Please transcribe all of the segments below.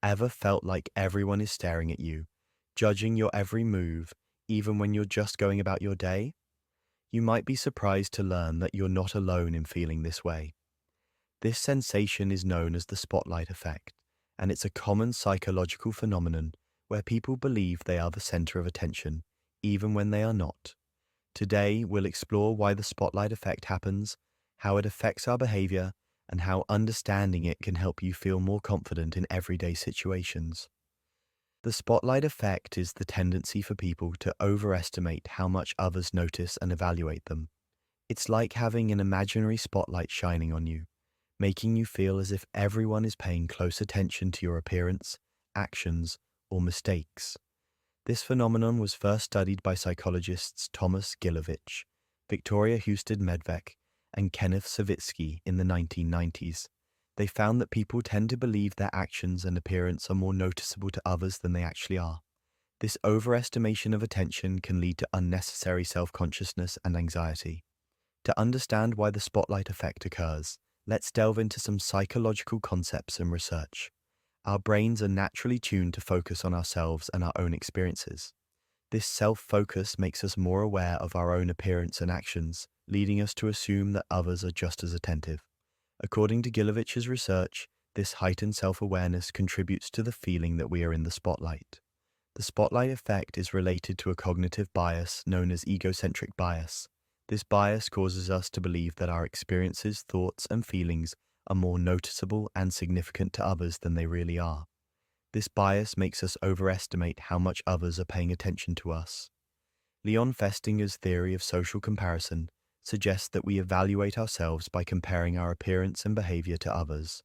Ever felt like everyone is staring at you, judging your every move, even when you're just going about your day? You might be surprised to learn that you're not alone in feeling this way. This sensation is known as the spotlight effect, and it's a common psychological phenomenon where people believe they are the center of attention, even when they are not. Today, we'll explore why the spotlight effect happens, how it affects our behavior, and how understanding it can help you feel more confident in everyday situations. The spotlight effect is the tendency for people to overestimate how much others notice and evaluate them. It's like having an imaginary spotlight shining on you, making you feel as if everyone is paying close attention to your appearance, actions, or mistakes. This phenomenon was first studied by psychologists Thomas Gilovich, Victoria Houston Medvec, and Kenneth Savitsky in the 1990s. They found that people tend to believe their actions and appearance are more noticeable to others than they actually are. This overestimation of attention can lead to unnecessary self-consciousness and anxiety. To understand why the spotlight effect occurs, let's delve into some psychological concepts and research. Our brains are naturally tuned to focus on ourselves and our own experiences. This self-focus makes us more aware of our own appearance and actions, leading us to assume that others are just as attentive. According to Gilovich's research, this heightened self-awareness contributes to the feeling that we are in the spotlight. The spotlight effect is related to a cognitive bias known as egocentric bias. This bias causes us to believe that our experiences, thoughts, and feelings are more noticeable and significant to others than they really are. This bias makes us overestimate how much others are paying attention to us. Leon Festinger's theory of social comparison suggests that we evaluate ourselves by comparing our appearance and behavior to others.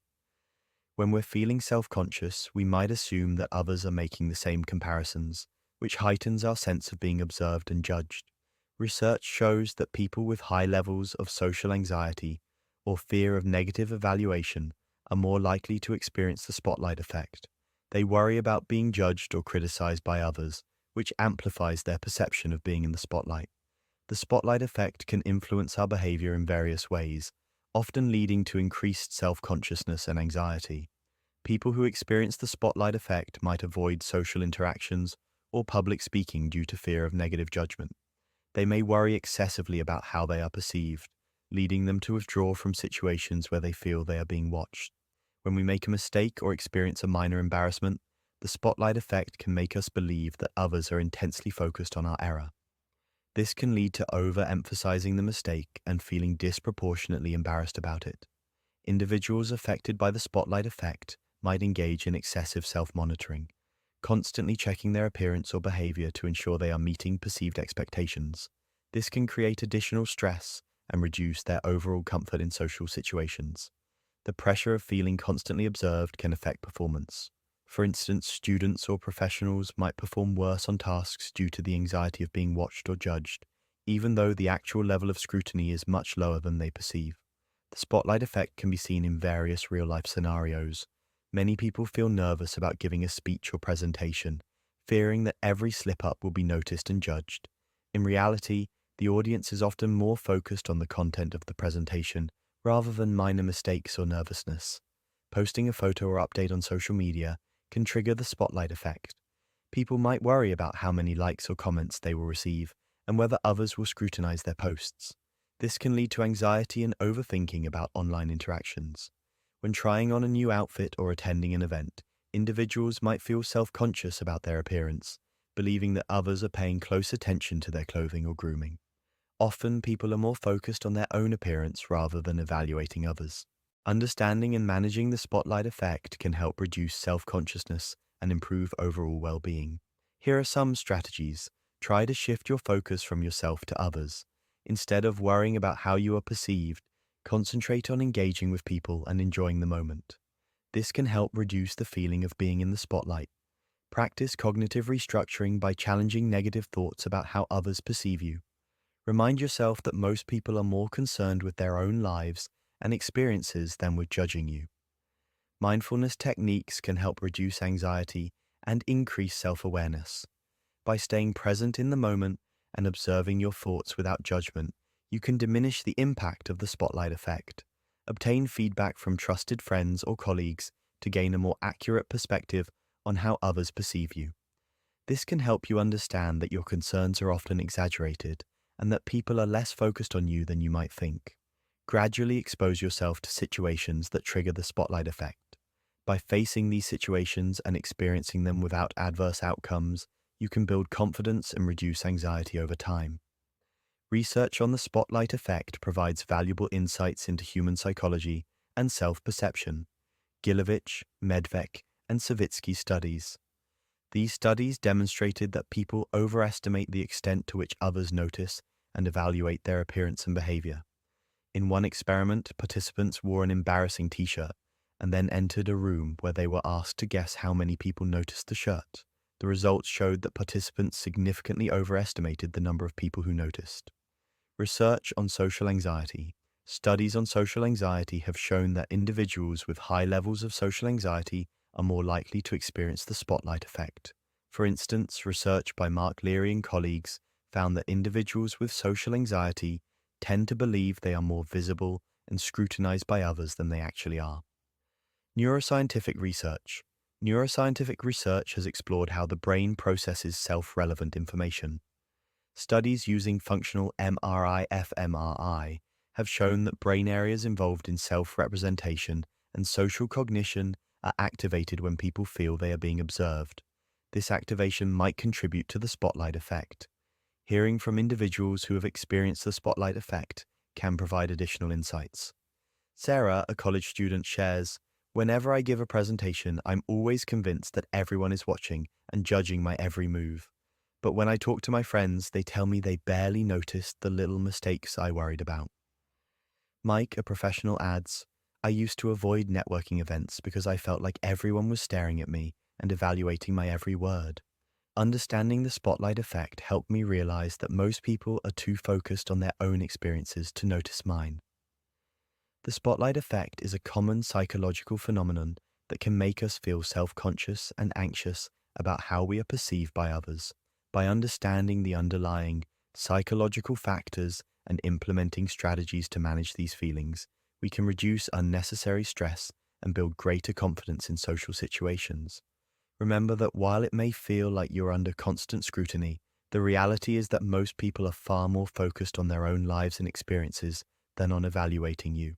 When we're feeling self-conscious, we might assume that others are making the same comparisons, which heightens our sense of being observed and judged. Research shows that people with high levels of social anxiety or fear of negative evaluation are more likely to experience the spotlight effect. They worry about being judged or criticized by others, which amplifies their perception of being in the spotlight. The spotlight effect can influence our behavior in various ways, often leading to increased self-consciousness and anxiety. People who experience the spotlight effect might avoid social interactions or public speaking due to fear of negative judgment. They may worry excessively about how they are perceived, leading them to withdraw from situations where they feel they are being watched. When we make a mistake or experience a minor embarrassment, the spotlight effect can make us believe that others are intensely focused on our error. This can lead to overemphasizing the mistake and feeling disproportionately embarrassed about it. Individuals affected by the spotlight effect might engage in excessive self-monitoring, constantly checking their appearance or behavior to ensure they are meeting perceived expectations. This can create additional stress and reduce their overall comfort in social situations. The pressure of feeling constantly observed can affect performance. For instance, students or professionals might perform worse on tasks due to the anxiety of being watched or judged, even though the actual level of scrutiny is much lower than they perceive. The spotlight effect can be seen in various real-life scenarios. Many people feel nervous about giving a speech or presentation, fearing that every slip-up will be noticed and judged. In reality, the audience is often more focused on the content of the presentation rather than minor mistakes or nervousness. Posting a photo or update on social media can trigger the spotlight effect. People might worry about how many likes or comments they will receive and whether others will scrutinize their posts. This can lead to anxiety and overthinking about online interactions. When trying on a new outfit or attending an event, individuals might feel self-conscious about their appearance, believing that others are paying close attention to their clothing or grooming. Often, people are more focused on their own appearance rather than evaluating others. Understanding and managing the spotlight effect can help reduce self-consciousness and improve overall well-being. Here are some strategies. Try to shift your focus from yourself to others. Instead of worrying about how you are perceived, concentrate on engaging with people and enjoying the moment. This can help reduce the feeling of being in the spotlight. Practice cognitive restructuring by challenging negative thoughts about how others perceive you. Remind yourself that most people are more concerned with their own lives and experiences than with judging you. Mindfulness techniques can help reduce anxiety and increase self-awareness. By staying present in the moment and observing your thoughts without judgment, you can diminish the impact of the spotlight effect. Obtain feedback from trusted friends or colleagues to gain a more accurate perspective on how others perceive you. This can help you understand that your concerns are often exaggerated and that people are less focused on you than you might think. Gradually expose yourself to situations that trigger the spotlight effect. By facing these situations and experiencing them without adverse outcomes, you can build confidence and reduce anxiety over time. Research on the spotlight effect provides valuable insights into human psychology and self-perception. Gilovich, Medvec, and Savitsky studies. These studies demonstrated that people overestimate the extent to which others notice and evaluate their appearance and behavior. In one experiment, participants wore an embarrassing t-shirt and then entered a room where they were asked to guess how many people noticed the shirt. The results showed that participants significantly overestimated the number of people who noticed. Research on social anxiety. Studies on social anxiety have shown that individuals with high levels of social anxiety are more likely to experience the spotlight effect. For instance, research by Mark Leary and colleagues found that individuals with social anxiety tend to believe they are more visible and scrutinized by others than they actually are. Neuroscientific research. Neuroscientific research has explored how the brain processes self-relevant information. Studies using functional MRI-fMRI have shown that brain areas involved in self-representation and social cognition are activated when people feel they are being observed. This activation might contribute to the spotlight effect. Hearing from individuals who have experienced the spotlight effect can provide additional insights. Sarah, a college student, shares, "Whenever I give a presentation, I'm always convinced that everyone is watching and judging my every move. But when I talk to my friends, they tell me they barely noticed the little mistakes I worried about." Mike, a professional, adds, "I used to avoid networking events because I felt like everyone was staring at me and evaluating my every word. Understanding the spotlight effect helped me realize that most people are too focused on their own experiences to notice mine." The spotlight effect is a common psychological phenomenon that can make us feel self-conscious and anxious about how we are perceived by others. By understanding the underlying psychological factors and implementing strategies to manage these feelings, we can reduce unnecessary stress and build greater confidence in social situations. Remember that while it may feel like you're under constant scrutiny, the reality is that most people are far more focused on their own lives and experiences than on evaluating you.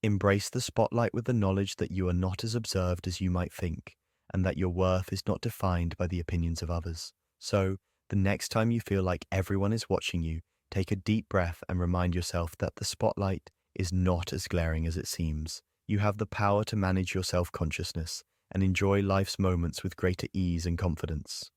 Embrace the spotlight with the knowledge that you are not as observed as you might think, and that your worth is not defined by the opinions of others. So, the next time you feel like everyone is watching you, take a deep breath and remind yourself that the spotlight is not as glaring as it seems. You have the power to manage your self-consciousness and enjoy life's moments with greater ease and confidence.